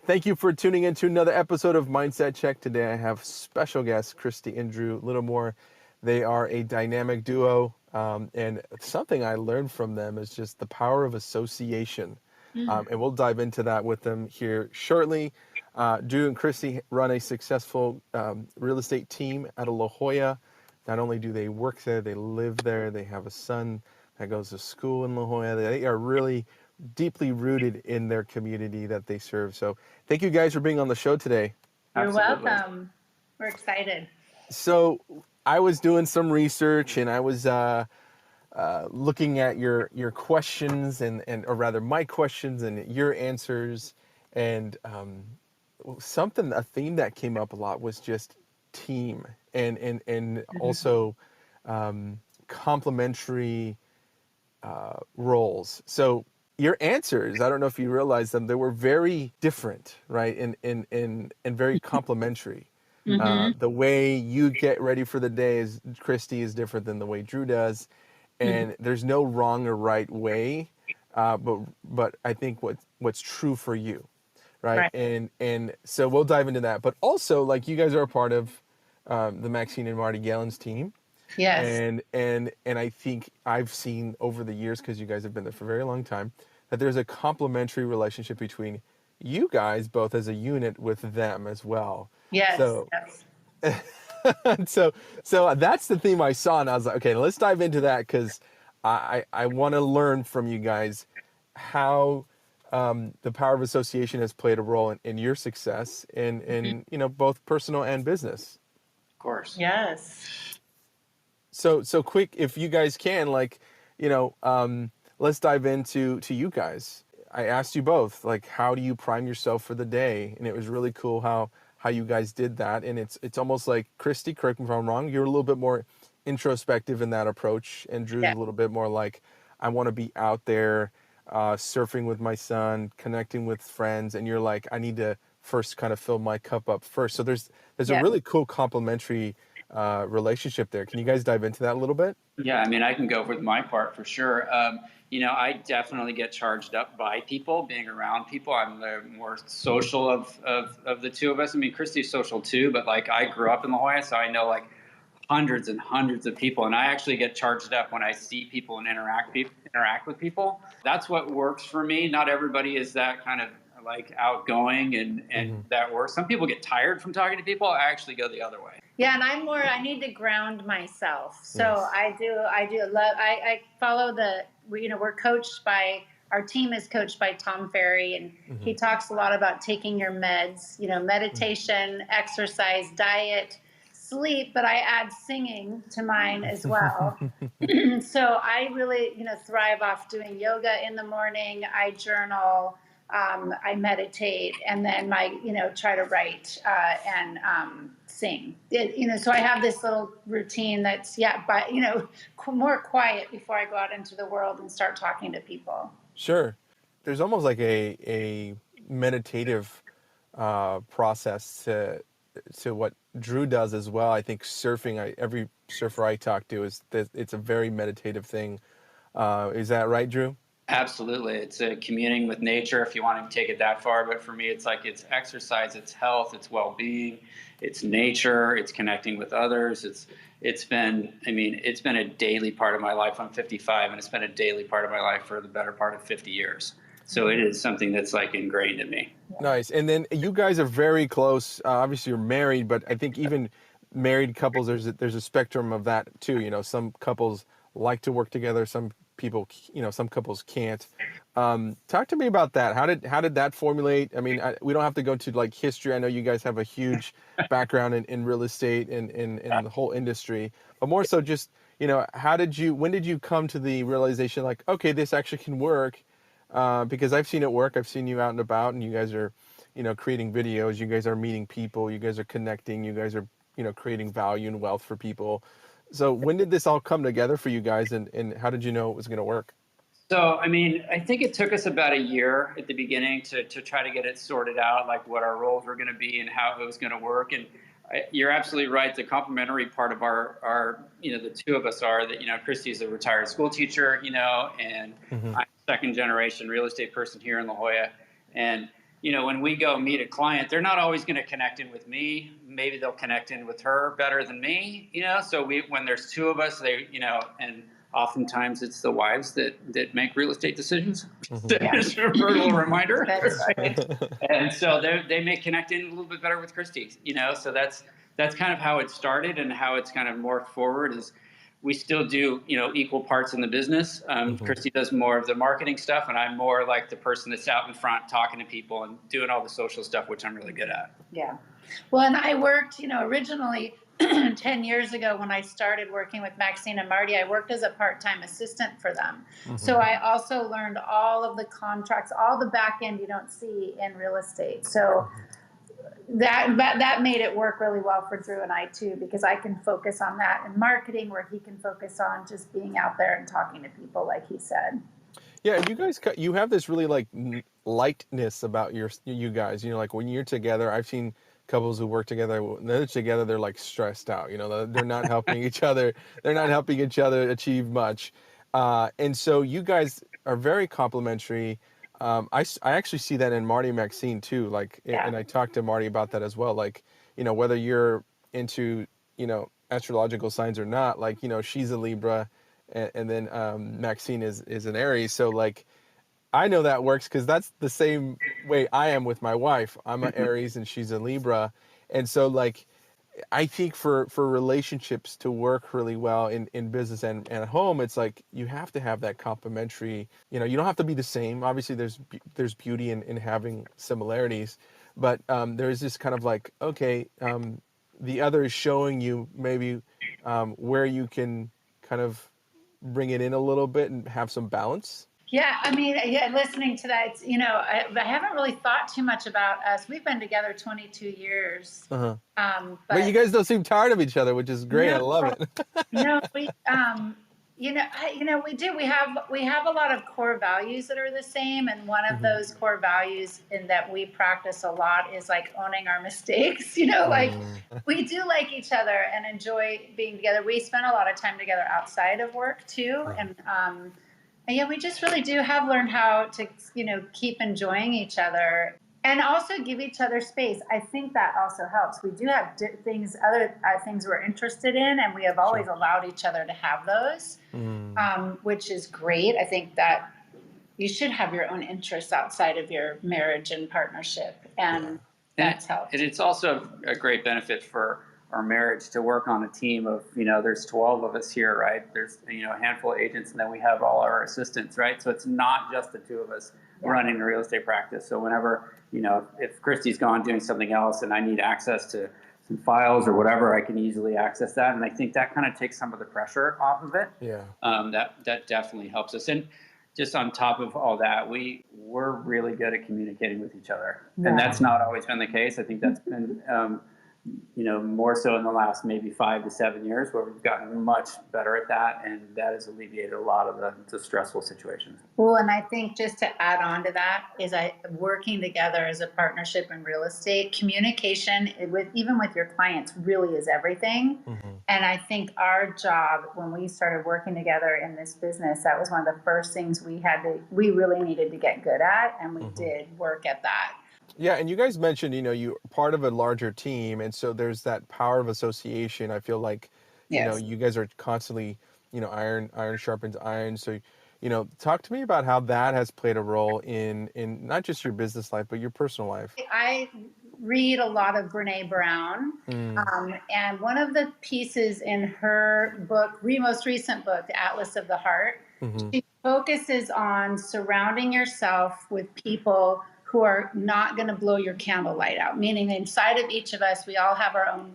Thank you for tuning in to another episode of Mindset Check. Today I have special guests, Christy and Drew Littlemore. They are a dynamic duo, and something I learned from them is just the power of association. And we'll dive into that with them here shortly. Drew and Christy run a successful real estate team out of La Jolla. Not only do they work there, they live there. They have a son that goes to school in La Jolla. They are really deeply rooted in their community that they serve. So thank you guys for being on the show today. You're Absolutely. welcome. We're excited. So I was doing some research and I was looking at your questions or rather my questions and your answers. And a theme that came up a lot was just team and also complementary roles. So your answers, I don't know if you realize them, they were very different, right? And very complementary. The way you get ready for the day is Christy is different than the way Drew does. And there's no wrong or right way. But I think what's true for you, right? And so we'll dive into that. But also, like, you guys are a part of the Maxine and Marty Gallen's team. Yes. And I think I've seen over the years, because you guys have been there for a very long time, that there's a complementary relationship between you guys both as a unit with them as well. Yes. So, Yes. so that's the theme I saw, and I was like, okay, let's dive into that because I want to learn from you guys how the power of association has played a role in your success in both personal and business. Of course. Yes. So quick, if you guys can, let's dive into you guys. I asked you both, like, how do you prime yourself for the day? And it was really cool how you guys did that. And it's almost like, Christy, correct me if I'm wrong, you're a little bit more introspective in that approach, and Drew's a little bit more like, I want to be out there surfing with my son, connecting with friends, and you're like, I need to first kind of fill my cup up first. So there's a really cool complementary relationship there. Can you guys dive into that a little bit? Yeah, I mean, I can go with my part for sure. I definitely get charged up by people, being around people. I'm the more social of the two of us. I mean, Christy's social too, but like, I grew up in La Jolla, so I know like hundreds and hundreds of people, and I actually get charged up when I see people and interact with people. That's what works for me. Not everybody is that kind of like outgoing and that works. Some people get tired from talking to people. I actually go the other way. Yeah, and I need to ground myself. So I follow we're coached by, our team is coached by Tom Ferry, and he talks a lot about taking your meds, meditation, exercise, diet, sleep, but I add singing to mine as well. So I really, thrive off doing yoga in the morning. I journal, I meditate, and then try to write and sing. So I have this little routine that's more quiet before I go out into the world and start talking to people. Sure. There's almost like a meditative process to what Drew does as well. I think surfing, every surfer I talk to is that it's a very meditative thing. Is that right, Drew? Absolutely. It's a communing with nature, if you want to take it that far. But for me, it's like, it's exercise, it's health, it's well-being, it's nature, it's connecting with others. It's been a daily part of my life. I'm 55, and it's been a daily part of my life for the better part of 50 years. So it is something that's like ingrained in me. Nice. And then you guys are very close. Obviously you're married, but I think even married couples, there's a spectrum of that too. Some couples like to work together. Some people, some couples can't. Talk to me about that. How did that formulate? I mean, we don't have to go to like history. I know you guys have a huge background in real estate and in the whole industry, but more so just, when did you come to the realization, like, okay, this actually can work? Because I've seen it work. I've seen you out and about, and you guys are, creating videos. You guys are meeting people. You guys are connecting. You guys are, creating value and wealth for people. So when did this all come together for you guys, and how did you know it was going to work? So, I mean, I think it took us about a year at the beginning to try to get it sorted out, like what our roles were going to be and how it was going to work. And you're absolutely right. The complementary part of our the two of us are that, Christy's a retired school teacher, and I'm a second generation real estate person here in La Jolla. And when we go meet a client, they're not always going to connect in with me. Maybe they'll connect in with her better than me, So when there's two of us, and oftentimes it's the wives that make real estate decisions. There's a brutal reminder. Right? And so they may connect in a little bit better with Christy, So that's kind of how it started, and how it's kind of morphed forward is we still do, equal parts in the business. Christy does more of the marketing stuff, and I'm more like the person that's out in front talking to people and doing all the social stuff, which I'm really good at. Yeah. Well, and I worked, originally 10 years ago when I started working with Maxine and Marty, I worked as a part-time assistant for them. So I also learned all of the contracts, all the back end you don't see in real estate. So that made it work really well for Drew and I too, because I can focus on that in marketing, where he can focus on just being out there and talking to people, like he said. Yeah, you have this really like lightness about you guys. Like when you're together, I've seen couples who work together. When they're together, they're like stressed out. They're not helping each other. They're not helping each other achieve much. And so you guys are very complimentary. I actually see that in Marty and Maxine too. Like, and I talked to Marty about that as well. Like, whether you're into, astrological signs or not, like, she's a Libra, and then Maxine is an Aries. So like, I know that works because that's the same way I am with my wife. I'm an Aries and she's a Libra. And so like, I think for relationships to work really well in business and at home, it's like you have to have that complementary. You don't have to be the same. Obviously, there's beauty in having similarities, but there is this kind of like, okay, the other is showing you maybe where you can kind of bring it in a little bit and have some balance. Yeah, I mean, listening to that, I haven't really thought too much about us. We've been together 22 years. But you guys don't seem tired of each other, which is great. I love it. No, we we do. We have a lot of core values that are the same, and one of those core values in that we practice a lot is like owning our mistakes. Like we do like each other and enjoy being together. We spend a lot of time together outside of work too, and yeah, we just really do have learned how to, keep enjoying each other and also give each other space. I think that also helps. We do have other things we're interested in, and we have always allowed each other to have those, which is great. I think that you should have your own interests outside of your marriage and partnership, and that's helped. And it's also a great benefit for our marriage to work on a team of, there's 12 of us here, right? There's, a handful of agents, and then we have all our assistants, right? So it's not just the two of us running the real estate practice. So whenever, if Christy's gone doing something else and I need access to some files or whatever, I can easily access that. And I think that kind of takes some of the pressure off of it. Yeah. That definitely helps us. And just on top of all that, we're really good at communicating with each other. Yeah. And that's not always been the case. I think that's been, more so in the last maybe 5 to 7 years, where we've gotten much better at that, and that has alleviated a lot of the stressful situations. Well, and I think just to add on to that is working together as a partnership in real estate, communication even with your clients really is everything. And I think our job when we started working together in this business, that was one of the first things we really needed to get good at, and we did work at that. Yeah, and you guys mentioned, you're part of a larger team, and so there's that power of association. I feel like, you guys are constantly, iron sharpens iron. So, talk to me about how that has played a role in not just your business life, but your personal life. I read a lot of Brene Brown, and one of the pieces in her book, most recent book, The Atlas of the Heart, she focuses on surrounding yourself with people who are not going to blow your candlelight out, meaning inside of each of us, we all have our own,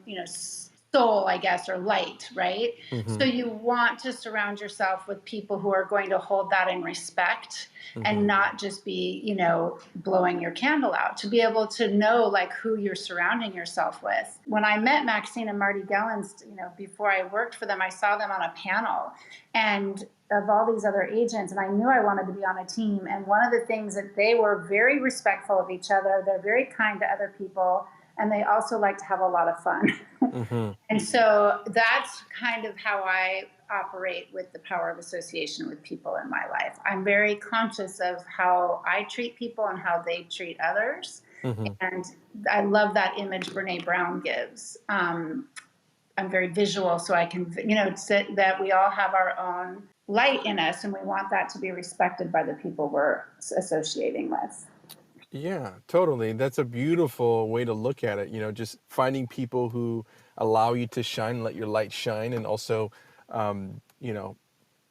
soul, I guess, or light, right? So you want to surround yourself with people who are going to hold that in respect and not just be, blowing your candle out, to be able to know like who you're surrounding yourself with. When I met Maxine and Marty Gellens, before I worked for them, I saw them on a panel and of all these other agents, and I knew I wanted to be on a team. And one of the things that they were very respectful of each other. They're very kind to other people, and they also like to have a lot of fun. And so that's kind of how I operate with the power of association with people in my life. I'm very conscious of how I treat people and how they treat others. Mm-hmm. And I love that image Brene Brown gives. I'm very visual, so I can, that we all have our own light in us, and we want that to be respected by the people we're associating with. Yeah, totally. That's a beautiful way to look at it. Just finding people who allow you to shine, let your light shine, and also,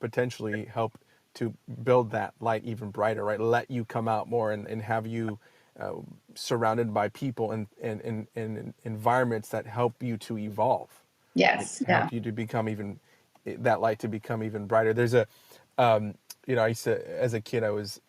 potentially help to build that light even brighter, right? Let you come out more and have you uh, surrounded by people and environments that help you to evolve, right? Yes, yeah. Help you to become even that light to become even brighter. There's a, I used to, as a kid, I was,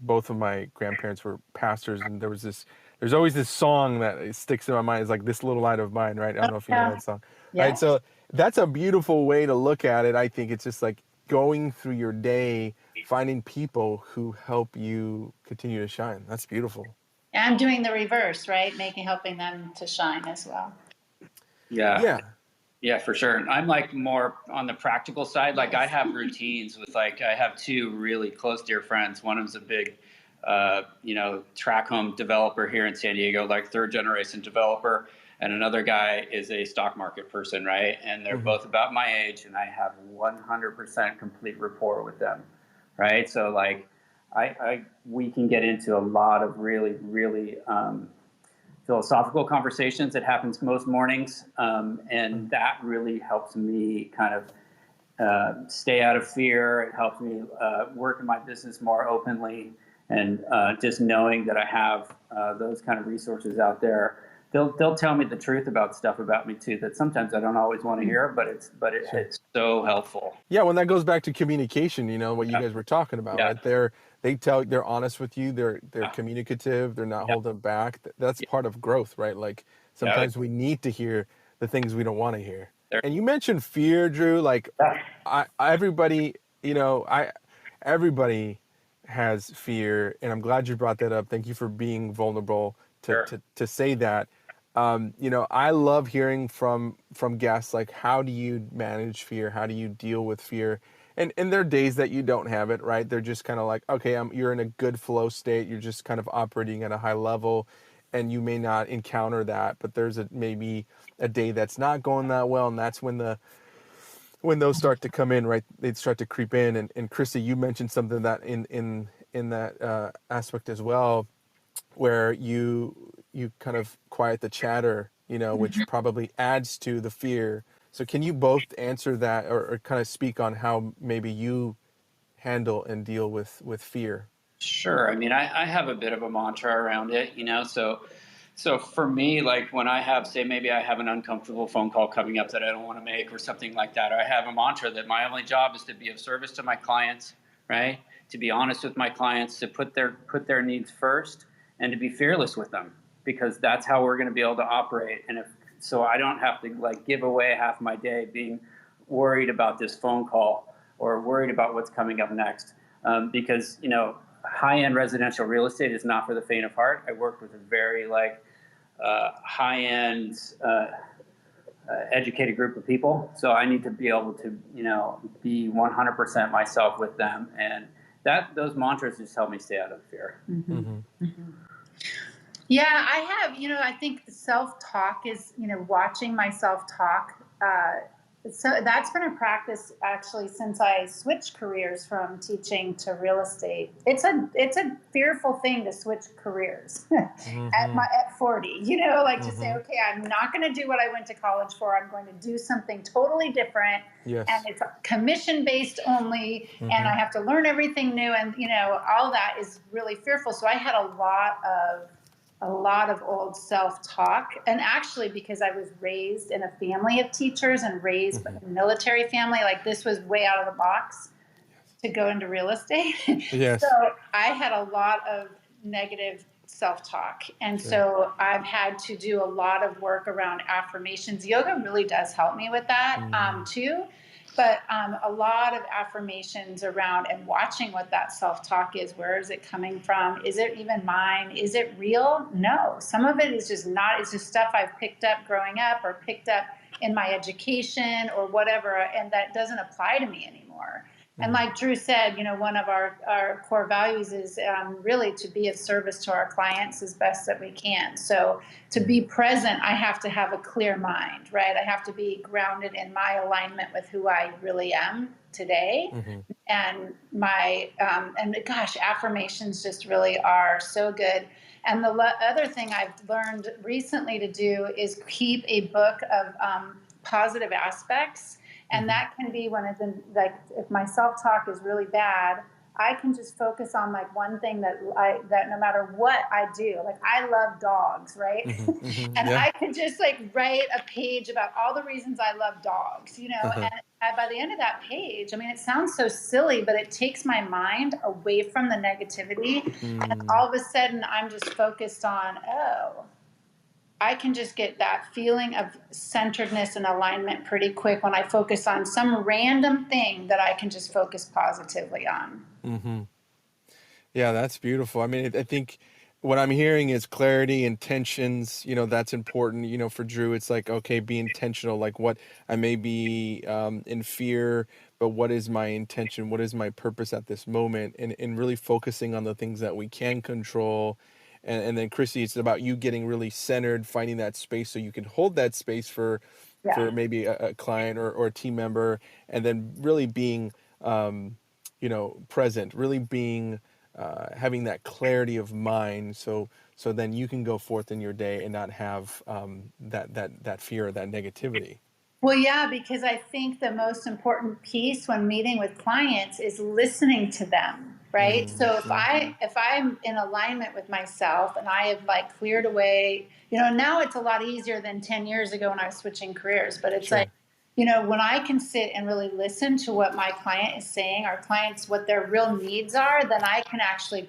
both of my grandparents were pastors, and there's always this song that sticks in my mind. It's like "This Little Light of Mine," right? I don't know if you know Yeah. that song, right? Yeah. So that's a beautiful way to look at it. I think it's just like going through your day, finding people who help you continue to shine. That's beautiful. And doing the reverse, right? Helping them to shine as well. Yeah. Yeah. Yeah, for sure. I'm like more on the practical side. Like I have routines with I have two really close dear friends. One of them's a big, track home developer here in San Diego, like third generation developer. And another guy is a stock market person, right? And they're Mm-hmm. both about my age, and I have 100% complete rapport with them, right? So like, we can get into a lot of really, really philosophical conversations that happens most mornings, and that really helps me kind of stay out of fear. It helps me work in my business more openly, and just knowing that I have those kind of resources out there. They'll tell me the truth about stuff about me too that sometimes I don't always want to hear, but Sure. it's so helpful. Yeah, when that goes back to communication, what you Yeah, guys were talking about, yeah, right? They're honest with you, they're yeah, communicative, they're not yeah, holding back. That's part of growth, right? Like yeah. sometimes we need to hear the things we don't want to hear. There, And you mentioned fear, Drew. Like yeah, everybody, everybody has fear, and I'm glad you brought that up. Thank you for being vulnerable to sure. to say that. I love hearing from guests, like, how do you manage fear? How do you deal with fear? And there are days that you don't have it, right? They're just kind of like, okay, you're in a good flow state. You're just kind of operating at a high level, and you may not encounter that. But there's maybe a day that's not going that well, and that's when those start to come in, right? They start to creep in. And Christy, you mentioned something that in that aspect as well, where you kind of quiet the chatter, which probably adds to the fear. So can you both answer that, or kind of speak on how maybe you handle and deal with fear? Sure. I mean, I have a bit of a mantra around it, so for me, like when I have, say, maybe I have an uncomfortable phone call coming up that I don't want to make or something like that, I have a mantra that my only job is to be of service to my clients, right? To be honest with my clients, to put their needs first, and to be fearless with them, because that's how we're going to be able to operate. And if so, I don't have to like give away half my day being worried about this phone call or worried about what's coming up next, because high-end residential real estate is not for the faint of heart. I work with a very high-end educated group of people, so I need to be able to be 100% myself with them, and those mantras just help me stay out of fear. Mm-hmm. Mm-hmm. Mm-hmm. Yeah, I have. I think the self-talk is, watching myself talk. So that's been a practice actually since I switched careers from teaching to real estate. It's a fearful thing to switch careers Mm-hmm. at 40. Like to say, Mm-hmm. okay, I'm not going to do what I went to college for. I'm going to do something totally different, and Yes. it's commission based only, and Mm-hmm. I have to learn everything new, and all that is really fearful. So I had a lot of old self-talk, and actually because I was raised in a family of teachers and raised Mm-hmm. in a military family, like this was way out of the box to go into real estate. So Yes. I had a lot of negative self-talk, and Sure. so I've had to do a lot of work around affirmations. Yoga really does help me with that Mm. too, but a lot of affirmations around, and watching what that self-talk is. Where is it coming from? Is it even mine? Is it real? No, some of it is just not. It's just stuff I've picked up growing up, or picked up in my education or whatever, and that doesn't apply to me anymore. And like Drew said, one of our core values is really to be of service to our clients as best that we can. So to be present, I have to have a clear mind, right? I have to be grounded in my alignment with who I really am today. And and gosh, affirmations just really are so good. And the other thing I've learned recently to do is keep a book of positive aspects. And that can be when it's like, if my self-talk is really bad, I can just focus on like one thing that no matter what I do, like I love dogs, right? And Yeah. I could just like write a page about all the reasons I love dogs, and by the end of that page, I mean, it sounds so silly, but it takes my mind away from the negativity. And all of a sudden I'm just focused on, oh, I can just get that feeling of centeredness and alignment pretty quick when I focus on some random thing that I can just focus positively on. Yeah, that's beautiful. I mean, I think what I'm hearing is clarity, intentions, that's important. For Drew, it's like, okay, be intentional. Like what I may be in fear, but what is my intention? What is my purpose at this moment? And really focusing on the things that we can control. And then Chrissy, it's about you getting really centered, finding that space so you can hold that space for Yeah. maybe a client or a team member, and then really being present, really being having that clarity of mind, so then you can go forth in your day and not have that fear or that negativity. Well, yeah, because I think the most important piece when meeting with clients is listening to them, right? So Yeah. if I'm in alignment with myself and I have like cleared away, now it's a lot easier than 10 years ago when I was switching careers, but it's like, Sure. when I can sit and really listen to what my client is saying, our clients, what their real needs are, then I can actually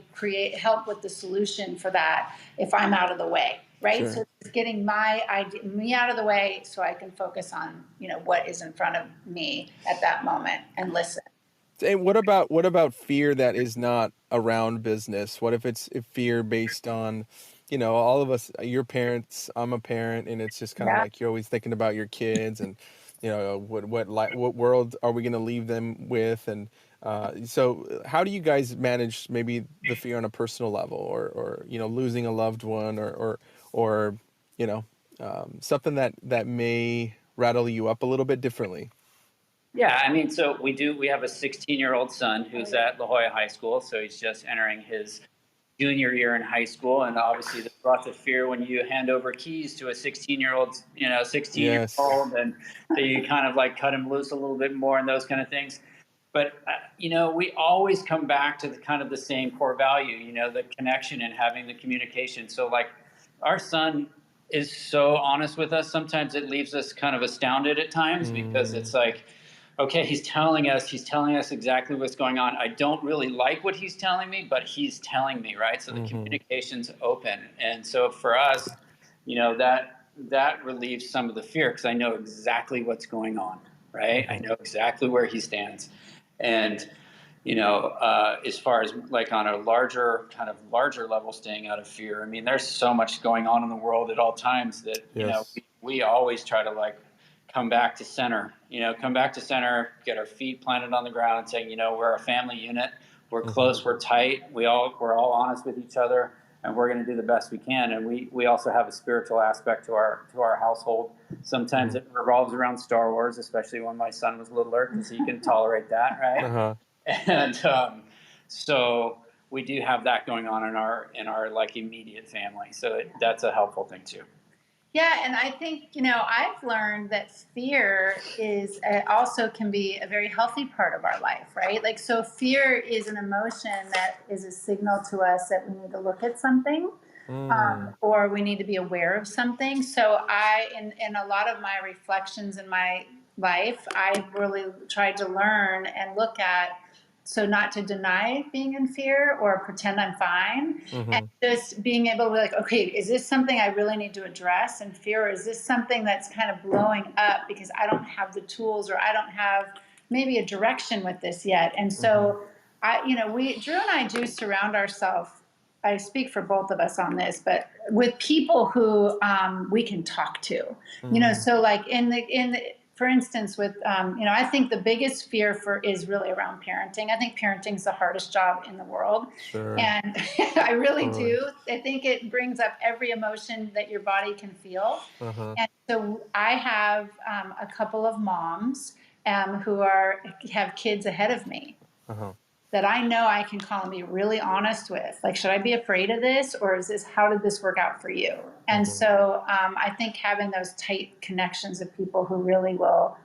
help with the solution for that if I'm out of the way, right? Sure. So it's getting me out of the way so I can focus on, what is in front of me at that moment and listen. And what about fear that is not around business? What if it's fear based on, all of us, your parents, I'm a parent, and it's just kind of Yeah. like you're always thinking about your kids and, what world are we going to leave them with? And so how do you guys manage maybe the fear on a personal level, or losing a loved one, or something that may rattle you up a little bit differently? Yeah, I mean, so we have a 16-year-old son who's at La Jolla High School, so he's just entering his junior year in high school, and obviously there's lots of fear when you hand over keys to a 16-year-old, 16-year-old, Yes. and so you kind of like cut him loose a little bit more and those kind of things. But we always come back to the kind of the same core value, the connection and having the communication. So like our son is so honest with us. Sometimes it leaves us kind of astounded at times because it's like, okay, he's telling us exactly what's going on. I don't really like what he's telling me, but he's telling me, right? So the communication's open. And so for us, that relieves some of the fear because I know exactly what's going on, right? I know exactly where he stands. And as far as like on a larger level, staying out of fear. I mean, there's so much going on in the world at all times that, Yes. we always try to like come back to center, get our feet planted on the ground and saying, we're a family unit. We're close. We're tight. We're all honest with each other, and we're going to do the best we can. And we also have a spiritual aspect to our household. Sometimes it revolves around Star Wars, especially when my son was littler, because he can tolerate that, right? Uh-huh. And so we do have that going on in our like immediate family. So that's a helpful thing too. Yeah, and I think, I've learned that fear is also can be a very healthy part of our life, right? Like, so fear is an emotion that is a signal to us that we need to look at something, or we need to be aware of something. So in a lot of my reflections in my life, I've really tried to learn and look at, so not to deny being in fear or pretend I'm fine, and just being able to be like, okay, is this something I really need to address in fear, or is this something that's kind of blowing up because I don't have the tools or I don't have maybe a direction with this yet? And so Drew and I do surround ourselves I speak for both of us on this, but with people who we can talk to, so like for instance, with, I think the biggest fear is really around parenting. I think parenting is the hardest job in the world. Sure. And I really Totally. do. I think it brings up every emotion that your body can feel. Uh-huh. And so I have a couple of moms who have kids ahead of me. Uh-huh. That I know I can call and be really honest with. Like, should I be afraid of this, or how did this work out for you? And so I think having those tight connections of people who really will,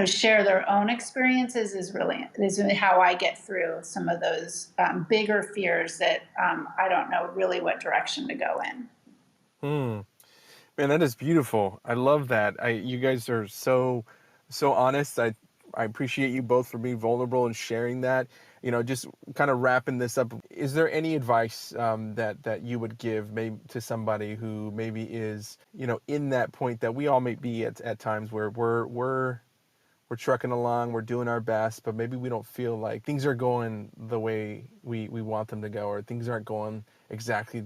share their own experiences is really how I get through some of those bigger fears that I don't know really what direction to go in. Man, that is beautiful. I love that. You guys are so honest. I appreciate you both for being vulnerable and sharing that. Just kind of wrapping this up. Is there any advice that you would give maybe to somebody who maybe is, in that point that we all may be at times where we're trucking along, we're doing our best, but maybe we don't feel like things are going the way we want them to go, or things aren't going exactly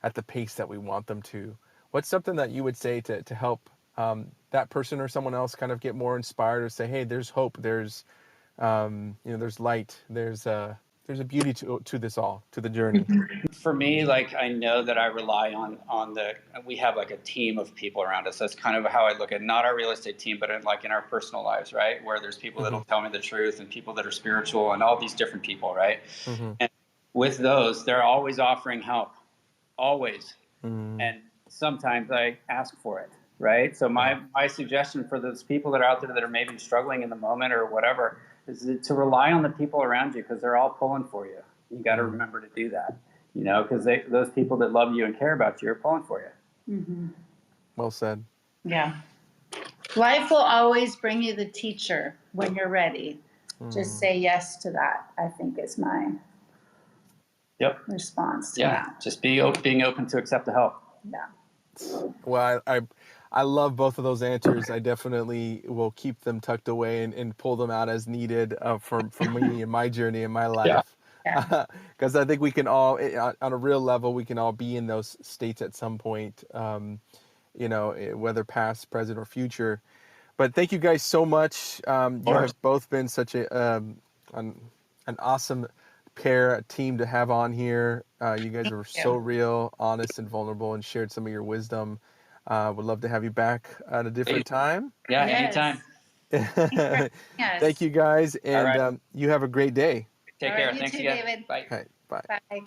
at the pace that we want them to. What's something that you would say to help that person or someone else kind of get more inspired, or say, hey, there's hope, there's there's light, there's a beauty to this all, to the journey? For me, like, I know that I rely on we have like a team of people around us. That's kind of how I look at not our real estate team, but in our personal lives, right? Where there's people that'll tell me the truth, and people that are spiritual, and all these different people, right? And with those, they're always offering help, always. And sometimes I ask for it, right? So my suggestion for those people that are out there that are maybe struggling in the moment or whatever is to rely on the people around you, because they're all pulling for you. You got to remember to do that, because those people that love you and care about you are pulling for you. Well said. Yeah. Life will always bring you the teacher when you're ready. Just say yes to that, I think, is my response to that. Just being open to accept the help. Yeah. Well, I love both of those answers. I definitely will keep them tucked away and pull them out as needed for me in my journey in my life. Because I think we can all, on a real level, we can all be in those states at some point, whether past, present, or future. But thank you guys so much. You have both been such an awesome pair, a team to have on here. You guys are so real, honest, and vulnerable, and shared some of your wisdom. Would love to have you back at a different time. Yeah, anytime. Thank you guys, and you have a great day. Take care. You Thanks too, again. David. Bye. Okay, bye. Bye.